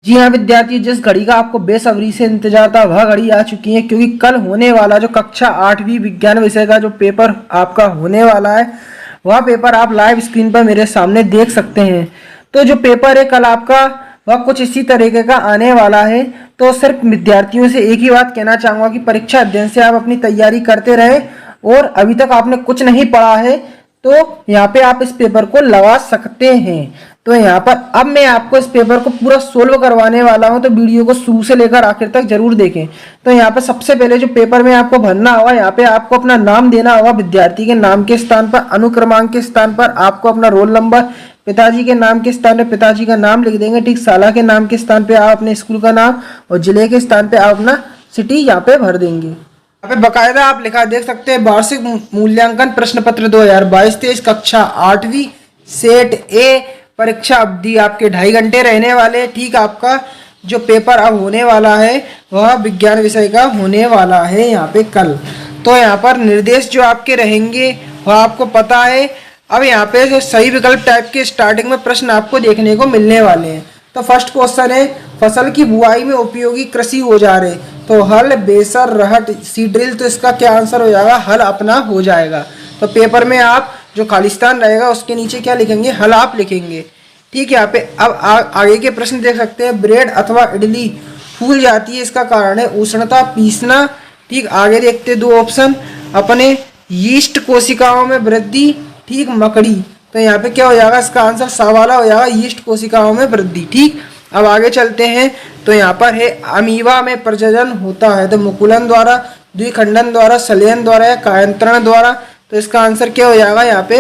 जी हाँ विद्यार्थी, जिस घड़ी का आपको बेसब्री से इंतजार था वह घड़ी आ चुकी है, क्योंकि कल होने वाला जो कक्षा 8वीं विज्ञान विषय का जो पेपर आपका होने वाला है वह पेपर आप लाइव स्क्रीन पर मेरे सामने देख सकते हैं। तो जो पेपर है कल आपका वह कुछ इसी तरीके का आने वाला है। तो सिर्फ विद्यार्थियों से एक ही बात कहना चाहूँगा कि परीक्षा अध्ययन से आप अपनी तैयारी करते रहे, और अभी तक आपने कुछ नहीं पढ़ा है तो यहाँ पे आप इस पेपर को लगा सकते हैं। तो यहाँ पर अब मैं आपको इस पेपर को पूरा सोल्व करवाने वाला हूँ, तो वीडियो को शुरू से लेकर आखिर तक जरूर देखें। तो यहाँ पर सबसे पहले जो पेपर में आपको भरना होगा, यहाँ पे आपको अपना नाम देना होगा। विद्यार्थी के नाम के स्थान पर अनुक्रमांक के स्थान पर आपको अपना रोल नंबर, पिताजी के नाम के स्थान पर पिताजी का नाम लिख देंगे। ठीक, साला के नाम के स्थान पर आप अपने स्कूल का नाम और जिले के स्थान पर आप अपना सिटी यहाँ पे भर देंगे। यहाँ पे बकायदा आप लिखा देख सकते हैं, वार्षिक मूल्यांकन प्रश्न पत्र 2022-23 कक्षा 8वीं सेट ए परीक्षा अवधि आपके 2.5 घंटे रहने वाले। ठीक, आपका जो पेपर अब होने वाला है वह विज्ञान विषय का होने वाला है यहाँ पे कल। तो यहाँ पर निर्देश जो आपके रहेंगे वह आपको पता है। अब यहाँ पे जो सही विकल्प टाइप के स्टार्टिंग में प्रश्न आपको देखने को मिलने वाले हैं। तो फर्स्ट क्वेश्चन है, फसल की बुआई में उपयोगी कृषि औजार है। तो हल, बेसर, रहट, सीड्रिल। तो इसका क्या आंसर हो जाएगा? हल अपना हो जाएगा। तो पेपर में आप जो खालिस्तान रहेगा उसके नीचे क्या लिखेंगे? हल आप लिखेंगे। ठीक है, यहाँ पे अब आगे के प्रश्न देख सकते हैं। ब्रेड अथवा इडली फूल जाती है, इसका कारण है उष्णता, पीसना। ठीक, आगे देखते हैं 2 ऑप्शन, अपने यीस्ट कोशिकाओं में वृद्धि। ठीक, मकड़ी। तो यहाँ पे क्या हो जाएगा? इसका आंसर सवाला हो जाएगा, यीस्ट कोशिकाओं में वृद्धि। ठीक, अब आगे चलते हैं। तो यहाँ पर है अमीबा में प्रजनन होता है, तो मुकुलन द्वारा, द्विखंडन द्वारा, संलयन द्वारा या कायांतरण द्वारा। तो इसका आंसर क्या हो जाएगा? यहाँ पे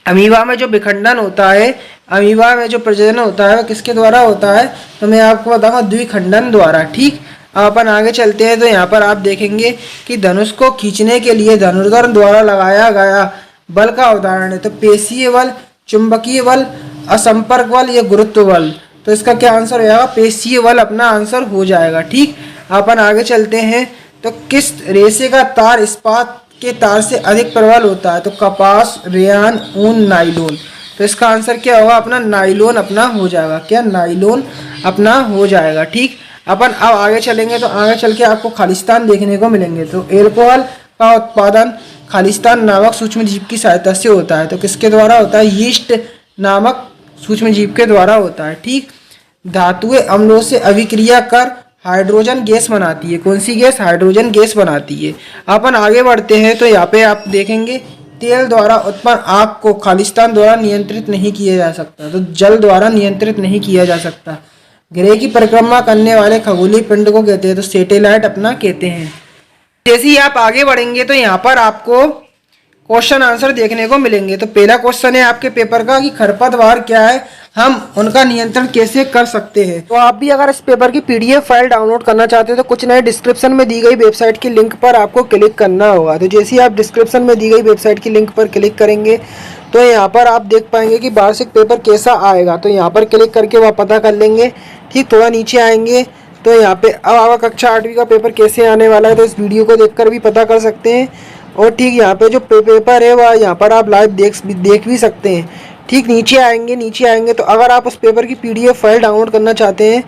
अमीबा में जो विखंडन होता है, अमीबा में जो प्रजनन होता है वह किसके द्वारा होता है? तो मैं आपको बताऊंगा द्विखंडन द्वारा। ठीक, अब अपन आगे चलते हैं। तो यहाँ पर आप देखेंगे कि धनुष को खींचने के लिए धनुर्धर द्वारा लगाया गया बल का उदाहरण है। तो पेशीय बल, चुंबकीय बल, असंपर्क बल या गुरुत्व बल। तो इसका क्या आंसर हो जाएगा? पेशीय बल अपना आंसर हो जाएगा। ठीक, अपन आगे चलते हैं। तो किस रेशे का तार इस्पात के तार से अधिक प्रबल होता है? तो कपास, रेयान, ऊन, नाइलोन। तो इसका आंसर क्या होगा? अपना नाइलोन अपना हो जाएगा। क्या? नाइलोन अपना हो जाएगा। ठीक, अपन अब आगे चलेंगे। तो आगे चल के आपको खालिस्तान देखने को मिलेंगे। तो एल्कोहल का उत्पादन खालिस्तान नामक सूक्ष्म जीव की सहायता से होता है। तो किसके द्वारा होता है? यीस्ट नामक सूक्ष्म जीव के द्वारा होता है। ठीक, धातुएं अम्लों से अभिक्रिया कर हाइड्रोजन गैस बनाती है। कौन सी गैस? हाइड्रोजन गैस बनाती है। अपन आगे बढ़ते हैं। तो यहाँ पे आप देखेंगे तेल द्वारा उत्पन्न आग को खालिस्तान द्वारा नियंत्रित नहीं किया जा सकता। तो जल द्वारा नियंत्रित नहीं किया जा सकता। ग्रह की परिक्रमा करने वाले खगोलीय पिंड को कहते हैं? तो सैटेलाइट अपना कहते हैं। जैसे ही आप आगे बढ़ेंगे तो यहाँ पर आपको क्वेश्चन आंसर देखने को मिलेंगे। तो पहला क्वेश्चन है आपके पेपर का कि खरपतवार क्या है, हम उनका नियंत्रण कैसे कर सकते हैं। तो आप भी अगर इस पेपर की PDF फाइल डाउनलोड करना चाहते हो तो कुछ नए डिस्क्रिप्शन में दी गई वेबसाइट की लिंक पर आपको क्लिक करना होगा। तो जैसे ही आप डिस्क्रिप्शन में दी गई वेबसाइट की लिंक पर क्लिक करेंगे तो यहाँ पर आप देख पाएंगे कि वार्षिक पेपर कैसा आएगा। तो यहाँ पर क्लिक करके वह पता कर लेंगे। ठीक, थोड़ा नीचे आएंगे तो यहाँ पे अब आपका कक्षा 8वीं का पेपर कैसे आने वाला है तो इस वीडियो को देखकर भी पता कर सकते हैं। और ठीक, यहाँ पे जो पेपर है वह यहाँ पर आप लाइव देख भी सकते हैं। ठीक, नीचे आएंगे तो अगर आप उस पेपर की PDF फाइल डाउनलोड करना चाहते हैं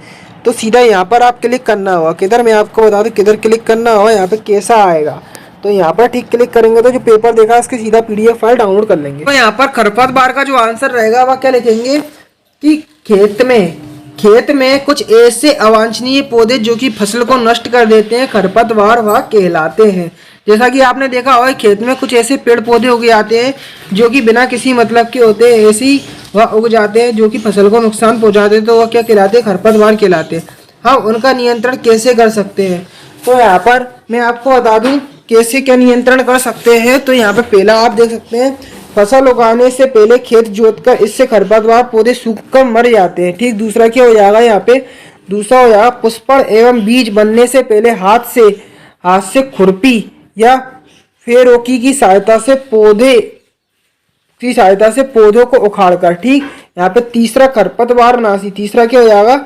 तो सीधा यहाँ पर आप क्लिक करना होगा। किधर? मैं आपको बता दूँ किधर क्लिक करना होगा। यहाँ पे कैसा आएगा तो यहाँ पर ठीक क्लिक करेंगे तो जो पेपर देखा उसकी सीधा PDF फाइल डाउनलोड कर लेंगे। तो यहाँ पर खरपतवार का जो आंसर रहेगा वह क्या लिखेंगे कि खेत में कुछ ऐसे अवांछनीय पौधे जो कि फसल को नष्ट कर देते हैं खरपतवार वह कहलाते हैं। जैसा कि आपने देखा होगा खेत में कुछ ऐसे पेड़ पौधे उग जाते हैं जो कि बिना किसी मतलब के होते हैं, ऐसे ही वह उग जाते हैं जो कि फसल को नुकसान पहुंचाते हैं। तो वह क्या कहलाते हैं? खरपतवार कहलाते हैं। हम उनका नियंत्रण कैसे कर सकते हैं? तो यहाँ पर मैं आपको बता दूं कैसे क्या नियंत्रण कर सकते हैं। तो यहाँ पे पहला आप देख सकते हैं, फसल उगाने से पहले खेत जोतकर इससे खरपतवार पौधे सूखकर मर जाते हैं। ठीक, दूसरा क्या हो जाएगा? यहाँ पे दूसरा हो जाएगा पुष्पण एवं बीज बनने से पहले हाथ से खुरपी या फेरोकी की सहायता से पौधों को उखाड़कर। ठीक, यहाँ पे तीसरा खरपतवार नाशी। तीसरा क्या हो जाएगा?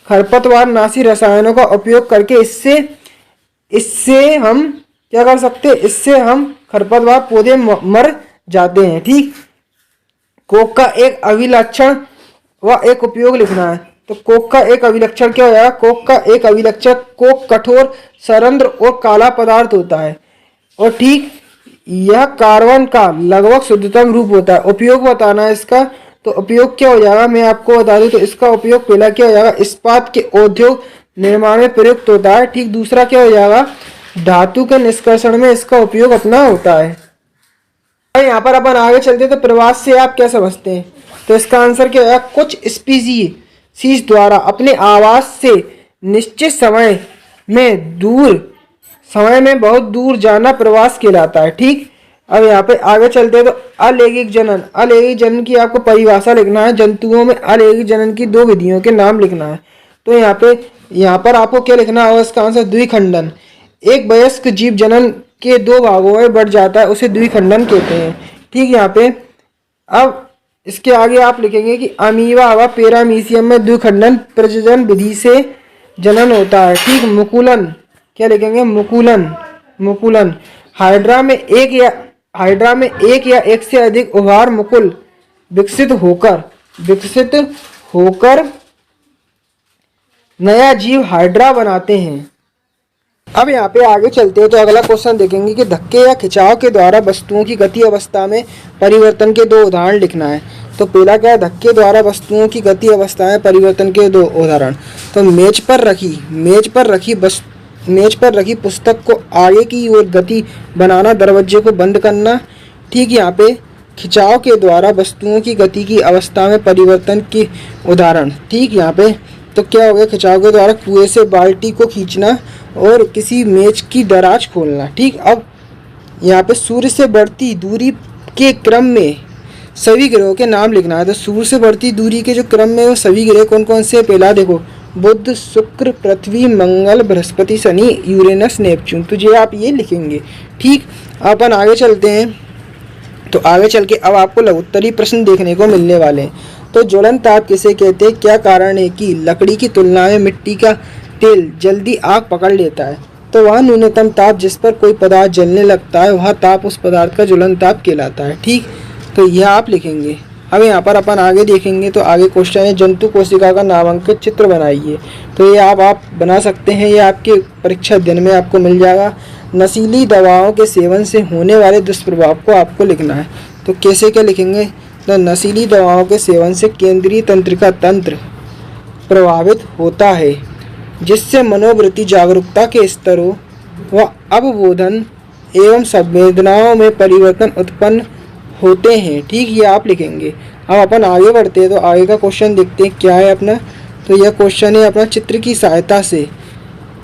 खरपतवार नाशी रसायनों का उपयोग करके इससे हम क्या कर सकते हैं? इससे हम खरपतवार पौधे मर जाते हैं। ठीक, कोक का एक अभिलक्षण व एक उपयोग लिखना है। तो कोक का एक अभिलक्षण क्या हो जाएगा? कोक का एक अभिलक्षण कोक कठोर, सरंध्र और काला पदार्थ होता है और ठीक यह कार्बन का लगभग शुद्धतम रूप होता है। उपयोग बताना है इसका, तो उपयोग क्या हो जाएगा मैं आपको बता दूं। तो इसका उपयोग पहला क्या हो जाएगा? इस्पात के उद्योग निर्माण में प्रयुक्त होता है। ठीक, दूसरा क्या हो जाएगा? धातु के निष्कर्षण में इसका उपयोग अपना होता है। यहाँ पर अपन आगे चलते तो प्रवास से आप क्या समझते हैं? तो इसका आंसर क्या है? कुछ स्पीसीज द्वारा अपने आवास से निश्चित समय में बहुत दूर जाना प्रवास कहलाता है। ठीक, अब यहाँ पे आगे चलते हैं तो अलैंगिक जनन की आपको परिभाषा लिखना है। जंतुओं में अलैंगिक जनन की दो विधियों के नाम लिखना है। तो यहाँ पर आपको क्या लिखना होगा? इसका आंसर द्विखंडन। एक वयस्क जीव जनन के दो भागों में बढ़ जाता है, उसे द्विखंडन कहते हैं। ठीक, यहाँ पे अब इसके आगे आप लिखेंगे कि अमीबा व पैरामीशियम में द्विखंडन प्रजनन विधि से जनन होता है। ठीक, मुकुलन क्या लिखेंगे? मुकुलन। हाइड्रा में एक या एक से अधिक उभार मुकुल विकसित होकर नया जीव हाइड्रा बनाते हैं। अब यहाँ पे आगे चलते हैं तो अगला क्वेश्चन देखेंगे कि धक्के या खिंचाव के द्वारा वस्तुओं की गति अवस्था में परिवर्तन के दो उदाहरण लिखना है। तो पहला क्या है? धक्के द्वारा वस्तुओं की गति अवस्था में परिवर्तन के दो उदाहरण। तो मेज पर रखी पुस्तक को आगे की ओर गति बनाना, दरवाजे को बंद करना। ठीक, यहाँ पे खिंचाव के द्वारा वस्तुओं की गति की अवस्था में परिवर्तन के उदाहरण। ठीक, यहाँ पे तो क्या हो गया? खिंचाव के द्वारा कुएं से बाल्टी को खींचना और किसी मेज की दराज खोलना। ठीक, अब यहाँ पे सूर्य से बढ़ती दूरी के क्रम में सभी ग्रहों के नाम लिखना है। तो सूर्य से बढ़ती दूरी के जो क्रम में वो सभी ग्रह कौन कौन से? पहला देखो, बुध, शुक्र, पृथ्वी, मंगल, बृहस्पति, शनि, यूरेनस, नेपच्यून। तो ये आप ये लिखेंगे। ठीक, अपन आगे चलते हैं तो आगे चल के अब आपको लघुत्तरी प्रश्न देखने को मिलने वाले हैं। तो ज्वलन ताप किसे कहते हैं? क्या कारण है कि लकड़ी की तुलना में मिट्टी का तेल जल्दी आग पकड़ लेता है? तो वह न्यूनतम ताप जिस पर कोई पदार्थ जलने लगता है वह ताप उस पदार्थ का ज्वलन ताप कहलाता है। ठीक, तो यह आप लिखेंगे। अब यहाँ पर अपन आगे देखेंगे तो आगे क्वेश्चन है जंतु कोशिका का नामांकित चित्र बनाइए। तो ये आप बना सकते हैं, ये आपके परीक्षा दिन में आपको मिल जाएगा। नशीली दवाओं के सेवन से होने वाले दुष्प्रभाव को आपको लिखना है। तो कैसे क्या लिखेंगे? तो नशीली दवाओं के सेवन से केंद्रीय तंत्रिका तंत्र प्रभावित होता है, जिससे मनोवृत्ति जागरूकता के स्तरों व अवबोधन एवं संवेदनाओं में परिवर्तन उत्पन्न होते हैं। ठीक, ये आप लिखेंगे। अब अपन आगे बढ़ते हैं तो आगे का क्वेश्चन देखते हैं क्या है अपना। तो यह क्वेश्चन है अपना, चित्र की सहायता से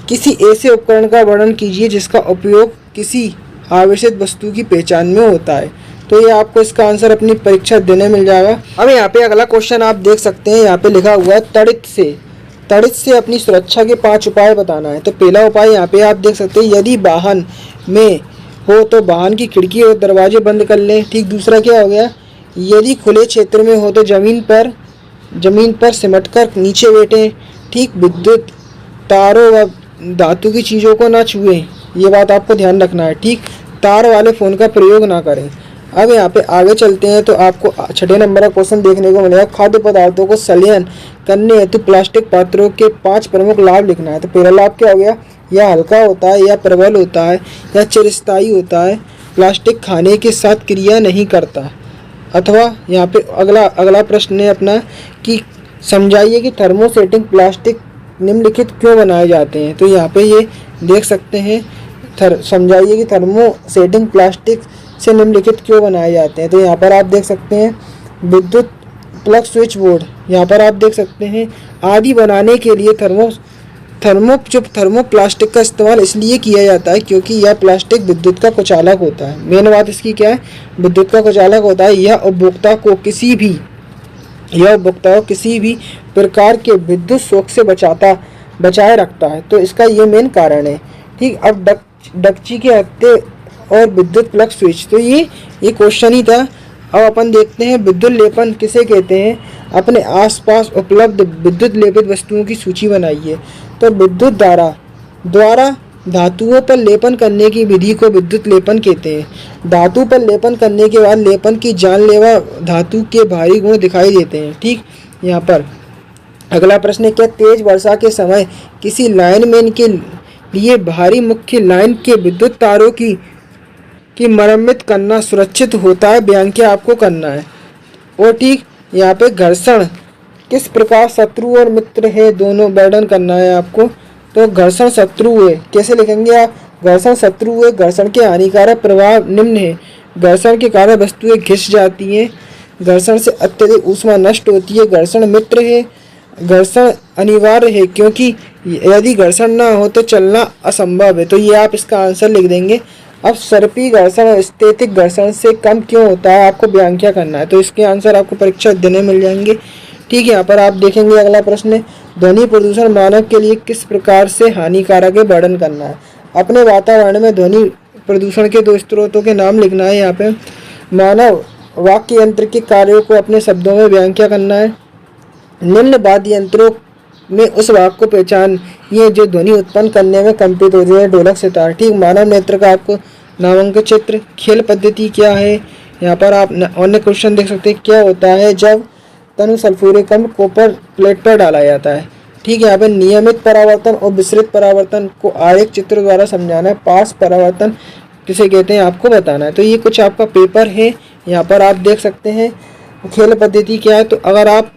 किसी ऐसे उपकरण का वर्णन कीजिए जिसका उपयोग किसी आवेशित वस्तु की पहचान में होता है। तो ये आपको इसका आंसर अपनी परीक्षा देने मिल जाएगा। अब यहाँ पे अगला क्वेश्चन आप देख सकते हैं, यहाँ पे लिखा हुआ है तड़ित से अपनी सुरक्षा के 5 उपाय बताना है। तो पहला उपाय यहाँ पे आप देख सकते हैं, यदि वाहन में हो तो वाहन की और दरवाजे बंद कर लें। ठीक, दूसरा क्या हो गया? यदि खुले क्षेत्र में हो तो जमीन पर सिमटकर नीचे बैठें। ठीक, विद्युत तारों व धातु की चीज़ों को ना छुएं, ये बात आपको ध्यान रखना है। ठीक, तार वाले फ़ोन का प्रयोग ना करें। अब यहाँ पे आगे चलते हैं तो आपको 6 नंबर का क्वेश्चन देखने को मिलेगा, खाद्य पदार्थों को संलयन करने हेतु प्लास्टिक पात्रों के 5 प्रमुख लाभ लिखना है। तो पहला लाभ क्या हो गया? यह हल्का होता है, या प्रबल होता है, या चिरस्थायी होता है, प्लास्टिक खाने के साथ क्रिया नहीं करता। अथवा यहाँ पे अगला प्रश्न है अपना कि समझाइए कि थर्मोसेटिंग प्लास्टिक निम्नलिखित क्यों बनाए जाते हैं। तो यहाँ पे ये देख सकते हैं, समझाइए कि थर्मोसेटिंग प्लास्टिक से निम्नलिखित क्यों बनाए जाते हैं। तो यहाँ पर आप देख सकते हैं विद्युत प्लग स्विच बोर्ड, यहाँ पर आप देख सकते हैं आदि बनाने के लिए थर्मो प्लास्टिक का इस्तेमाल इसलिए किया जाता है क्योंकि यह प्लास्टिक विद्युत का कुचालक होता है। मेन बात इसकी क्या है? विद्युत का कुचालक होता है। यह उपभोक्ता को किसी भी प्रकार के विद्युत शॉक से बचाए रखता है। तो इसका ये मेन कारण है। ठीक, अब डक्ची के हत्थे और विद्युत प्लग स्विच, तो ये क्वेश्चन ही था। अब अपन देखते हैं विद्युत लेपन किसे कहते हैं। अपने आसपास उपलब्ध विद्युत लेपित वस्तुओं की सूची बनाइए। तो विद्युत द्वारा धातुओं पर लेपन करने की विधि को विद्युत लेपन कहते हैं। धातु पर लेपन करने के बाद लेपन की जानलेवा धातु के भारी गुण दिखाई देते हैं। ठीक, यहाँ पर अगला प्रश्न है, क्या तेज वर्षा के समय किसी लाइनमैन के लिए भारी मुख्य लाइन के विद्युत तारों की मरम्मत करना सुरक्षित होता है? व्याख्या आपको करना है। और ठीक यहाँ पे घर्षण किस प्रकार शत्रु और मित्र है दोनों वर्णन करना है आपको। तो घर्षण शत्रु है, कैसे लिखेंगे आप? घर्षण शत्रु है, घर्षण के हानिकारक प्रभाव निम्न है। घर्षण के कारण वस्तुएं घिस जाती हैं, घर्षण से अत्यधिक ऊष्मा नष्ट होती है। घर्षण मित्र है, घर्षण अनिवार्य है क्योंकि यदि घर्षण ना हो तो चलना असंभव है। तो ये आप इसका आंसर लिख देंगे। अब सर्पी घर्षण स्थैतिक घर्षण से कम क्यों होता है, आपको व्याख्या करना है। तो इसके आंसर आपको परीक्षा देने मिल जाएंगे। ठीक है, यहाँ पर आप देखेंगे अगला प्रश्न है, ध्वनि प्रदूषण मानव के लिए किस प्रकार से हानिकारक है, वर्णन करना है। अपने वातावरण में ध्वनि प्रदूषण के 2 स्रोतों के नाम लिखना है। यहाँ पे मानव वाक्य यंत्र के कार्यों को अपने शब्दों में व्याख्या करना है। निम्न वाद्य यंत्रों में उस वाक्य को पहचान ये जो ध्वनि उत्पन्न करने में कंपित होती है, ढोलक सितार। ठीक, मानव नेत्र का आपको नामांकित चित्र। खेल पद्धति क्या है, यहाँ पर आप अन्य क्वेश्चन देख सकते हैं। क्या होता है जब तनु सल्फ्यूरिक अम्ल कॉपर प्लेट पर डाला जाता है। ठीक है, यहाँ पे नियमित परावर्तन और विसरित परावर्तन को आरेख चित्र द्वारा समझाना है। पास परावर्तन किसे कहते हैं आपको बताना है। तो ये कुछ आपका पेपर है, यहाँ पर आप देख सकते हैं। खेल पद्धति क्या है, तो अगर आप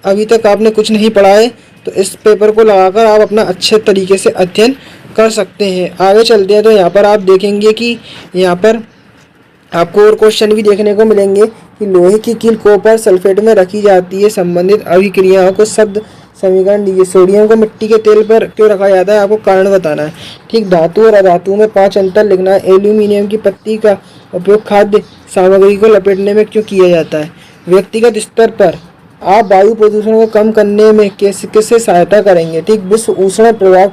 अभी तक आपने कुछ नहीं पढ़ा है तो इस पेपर को लगाकर आप अपना अच्छे तरीके से अध्ययन कर सकते हैं। आगे चलते हैं तो यहाँ पर आप देखेंगे कि यहाँ पर आपको और क्वेश्चन भी देखने को मिलेंगे कि लोहे की कील कॉपर सल्फेट में रखी जाती है। संबंधित अभिक्रियाओं को शब्द समीकरण दीजिए। सोडियम को मिट्टी के तेल पर क्यों रखा जाता है, आपको कारण बताना है। ठीक, धातु और अधातु में 5 अंतर लिखना है। एल्यूमिनियम की पत्ती का उपयोग खाद्य सामग्री को लपेटने में क्यों किया जाता है। व्यक्तिगत स्तर पर आप वायु प्रदूषण को कम करने में किससे सहायता करेंगे। ठीक, विश्व उष्ण प्रभाव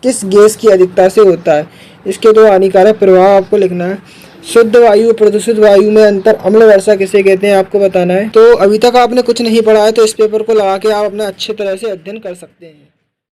किस गैस की अधिकता से होता है, इसके 2 हानिकारक प्रभाव आपको लिखना है। शुद्ध वायु और प्रदूषित वायु में अंतर, अम्ल वर्षा किसे कहते हैं आपको बताना है। तो अभी तक आपने कुछ नहीं पढ़ा है तो इस पेपर को लगा के आप अपना अच्छे तरह से अध्ययन कर सकते हैं।